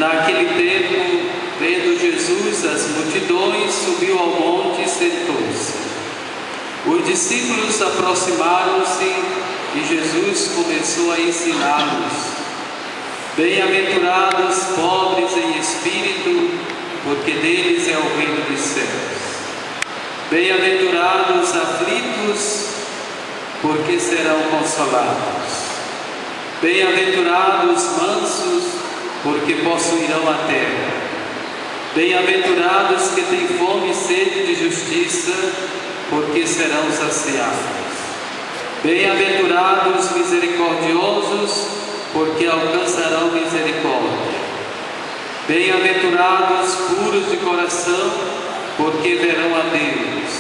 Naquele tempo, vendo Jesus as multidões, subiu ao monte e sentou-se. Os discípulos aproximaram-se e Jesus começou a ensiná-los. Bem-aventurados pobres em espírito, porque deles é o reino dos céus. Bem-aventurados aflitos, porque serão consolados. Bem-aventurados mansos, porque possuirão a terra. Bem-aventurados que têm fome e sede de justiça, porque serão saciados. Bem-aventurados misericordiosos, porque alcançarão misericórdia. Bem-aventurados puros de coração, porque verão a Deus.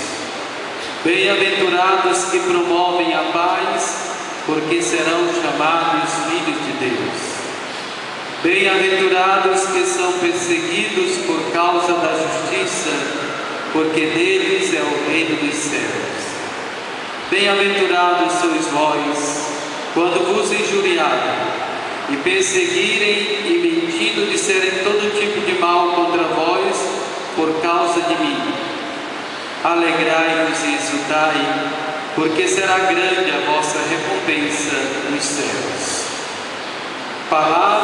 Bem-aventurados que promovem a paz, porque serão chamados filhos de Deus. Bem-aventurados que são perseguidos por causa da justiça, porque deles é o reino dos céus. Bem-aventurados sois vós, quando vos injuriarem e perseguirem e mentindo disserem todo tipo de mal contra vós por causa de mim. Alegrai-vos e exultai, porque será grande a vossa recompensa nos céus. Palavra